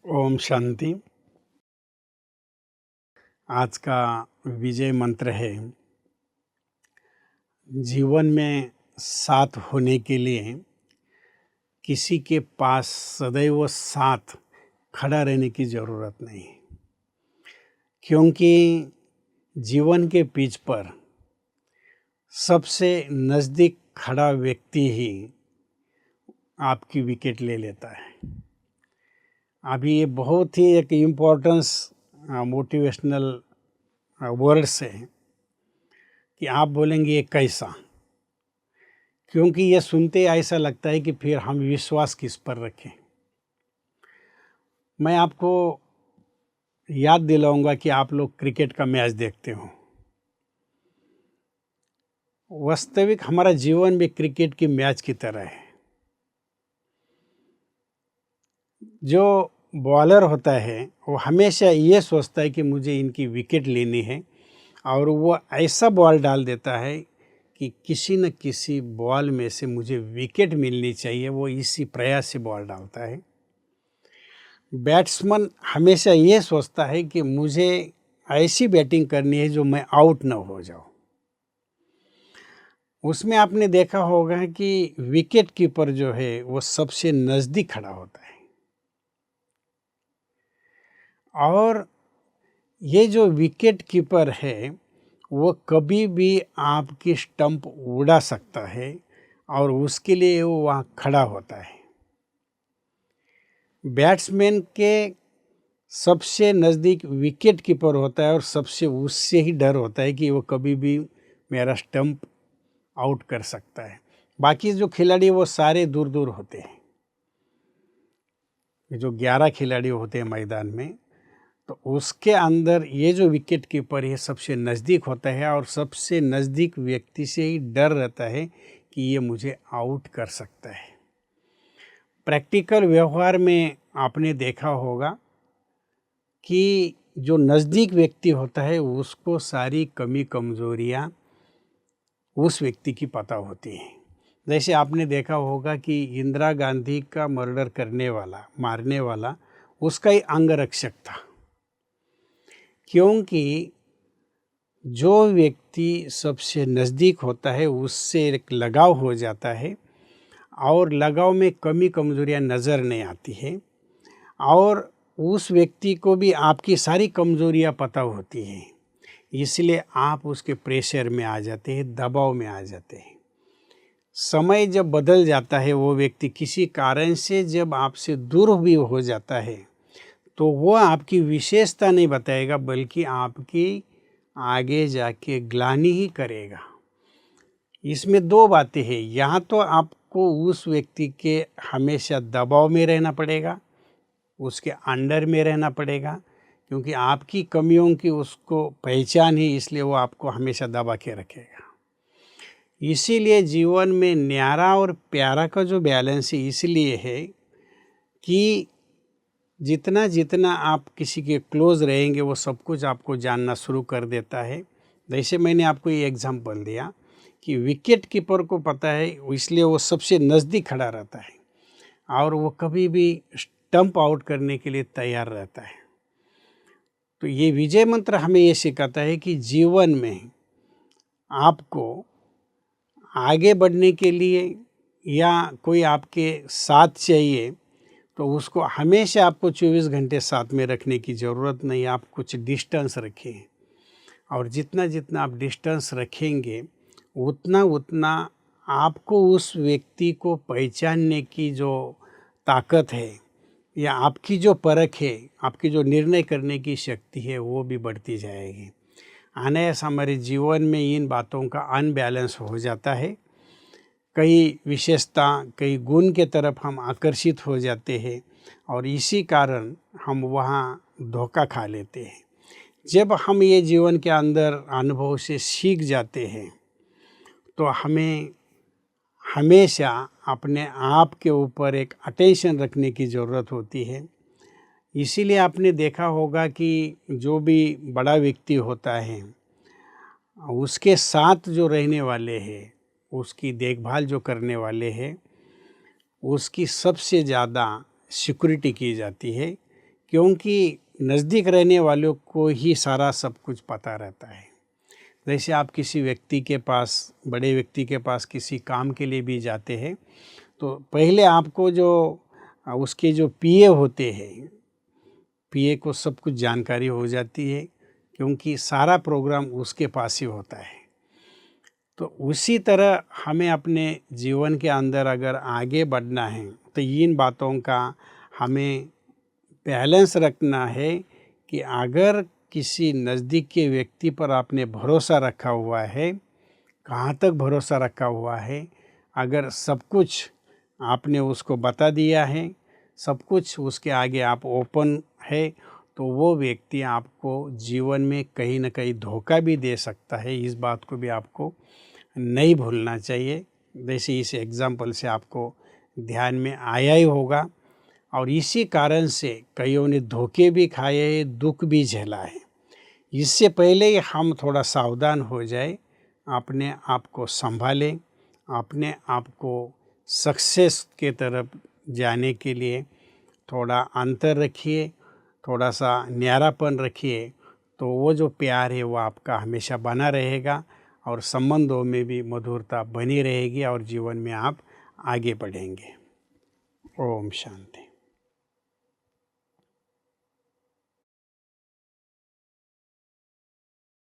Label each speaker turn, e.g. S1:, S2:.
S1: ओम शांति। आज का विजय मंत्र है, जीवन में साथ होने के लिए किसी के पास सदैव साथ खड़ा रहने की ज़रूरत नहीं, क्योंकि जीवन के पिच पर सबसे नज़दीक खड़ा व्यक्ति ही आपकी विकेट ले लेता है। अभी ये बहुत ही एक इम्पोर्टेंस मोटिवेशनल वर्ड्स है कि आप बोलेंगे ये कैसा, क्योंकि ये सुनते ऐसा लगता है कि फिर हम विश्वास किस पर रखें। मैं आपको याद दिलाऊंगा कि आप लोग क्रिकेट का मैच देखते हो। वास्तविक हमारा जीवन भी क्रिकेट की मैच की तरह है। जो बॉलर होता है वो हमेशा ये सोचता है कि मुझे इनकी विकेट लेनी है, और वो ऐसा बॉल डाल देता है कि किसी न किसी बॉल में से मुझे विकेट मिलनी चाहिए। वो इसी प्रयास से बॉल डालता है। बैट्समैन हमेशा ये सोचता है कि मुझे ऐसी बैटिंग करनी है जो मैं आउट न हो जाऊं। उसमें आपने देखा होगा कि विकेट कीपर जो है वो सबसे नज़दीक खड़ा होता है, और ये जो विकेट कीपर है वो कभी भी आपकी स्टंप उड़ा सकता है, और उसके लिए वो वहाँ खड़ा होता है। बैट्समैन के सबसे नज़दीक विकेट कीपर होता है, और सबसे उससे ही डर होता है कि वो कभी भी मेरा स्टंप आउट कर सकता है। बाकी जो खिलाड़ी वो सारे दूर दूर होते हैं। जो 11 खिलाड़ी होते हैं मैदान में, तो उसके अंदर ये जो विकेट कीपर है सबसे नज़दीक होता है, और सबसे नज़दीक व्यक्ति से ही डर रहता है कि ये मुझे आउट कर सकता है। प्रैक्टिकल व्यवहार में आपने देखा होगा कि जो नज़दीक व्यक्ति होता है उसको सारी कमी कमज़ोरियाँ उस व्यक्ति की पता होती हैं। जैसे आपने देखा होगा कि इंदिरा गांधी का मर्डर करने वाला, मारने वाला, उसका ही अंगरक्षक था, क्योंकि जो व्यक्ति सबसे नज़दीक होता है उससे एक लगाव हो जाता है, और लगाव में कमी कमज़ोरियाँ नज़र नहीं आती है, और उस व्यक्ति को भी आपकी सारी कमज़ोरियाँ पता होती हैं। इसलिए आप उसके प्रेशर में आ जाते हैं, दबाव में आ जाते हैं। समय जब बदल जाता है, वो व्यक्ति किसी कारण से जब आपसे दूर भी हो जाता है, तो वो आपकी विशेषता नहीं बताएगा, बल्कि आपकी आगे जाके ग्लानि ही करेगा। इसमें दो बातें हैं, यहाँ तो आपको उस व्यक्ति के हमेशा दबाव में रहना पड़ेगा, उसके अंडर में रहना पड़ेगा, क्योंकि आपकी कमियों की उसको पहचान है, इसलिए वो आपको हमेशा दबा के रखेगा। इसीलिए जीवन में न्यारा और प्यारा का जो बैलेंस है इसलिए है कि जितना जितना आप किसी के क्लोज रहेंगे वो सब कुछ आपको जानना शुरू कर देता है। जैसे मैंने आपको ये एग्जांपल दिया कि विकेट कीपर को पता है, इसलिए वो सबसे नज़दीक खड़ा रहता है, और वो कभी भी स्टंप आउट करने के लिए तैयार रहता है। तो ये विजय मंत्र हमें ये सिखाता है कि जीवन में आपको आगे बढ़ने के लिए या कोई आपके साथ चाहिए, तो उसको हमेशा आपको 24 घंटे साथ में रखने की ज़रूरत नहीं। आप कुछ डिस्टेंस रखें, और जितना जितना आप डिस्टेंस रखेंगे उतना उतना आपको उस व्यक्ति को पहचानने की जो ताकत है, या आपकी जो परख है, आपकी जो निर्णय करने की शक्ति है, वो भी बढ़ती जाएगी। अनायास हमारे जीवन में इन बातों का अनबैलेंस हो जाता है। कई विशेषता, कई गुण के तरफ हम आकर्षित हो जाते हैं, और इसी कारण हम वहाँ धोखा खा लेते हैं। जब हम ये जीवन के अंदर अनुभव से सीख जाते हैं, तो हमें हमेशा अपने आप के ऊपर एक अटेंशन रखने की ज़रूरत होती है। इसीलिए आपने देखा होगा कि जो भी बड़ा व्यक्ति होता है, उसके साथ जो रहने वाले हैं, उसकी देखभाल जो करने वाले हैं, उसकी सबसे ज़्यादा सिक्योरिटी की जाती है, क्योंकि नज़दीक रहने वालों को ही सारा सब कुछ पता रहता है। जैसे आप किसी व्यक्ति के पास, बड़े व्यक्ति के पास किसी काम के लिए भी जाते हैं, तो पहले आपको जो उसके जो पीए होते हैं, पीए को सब कुछ जानकारी हो जाती है, क्योंकि सारा प्रोग्राम उसके पास ही होता है। तो उसी तरह हमें अपने जीवन के अंदर अगर आगे बढ़ना है तो इन बातों का हमें बैलेंस रखना है कि अगर किसी नज़दीक के व्यक्ति पर आपने भरोसा रखा हुआ है, कहाँ तक भरोसा रखा हुआ है, अगर सब कुछ आपने उसको बता दिया है, सब कुछ उसके आगे आप ओपन है, तो वो व्यक्ति आपको जीवन में कहीं ना कहीं धोखा भी दे सकता है। इस बात को भी आपको नहीं भूलना चाहिए। जैसे इस एग्जाम्पल से आपको ध्यान में आया ही होगा। और इसी कारण से कईयों ने धोखे भी खाए हैं, दुख भी झेला है। इससे पहले ही हम थोड़ा सावधान हो जाए, अपने आप को संभालें, अपने आप को सक्सेस के तरफ जाने के लिए थोड़ा अंतर रखिए, थोड़ा सा न्यारापन रखिए, तो वो जो प्यार है वो आपका हमेशा बना रहेगा और संबंधों में भी मधुरता बनी रहेगी और जीवन में आप आगे बढ़ेंगे। ओम शांति।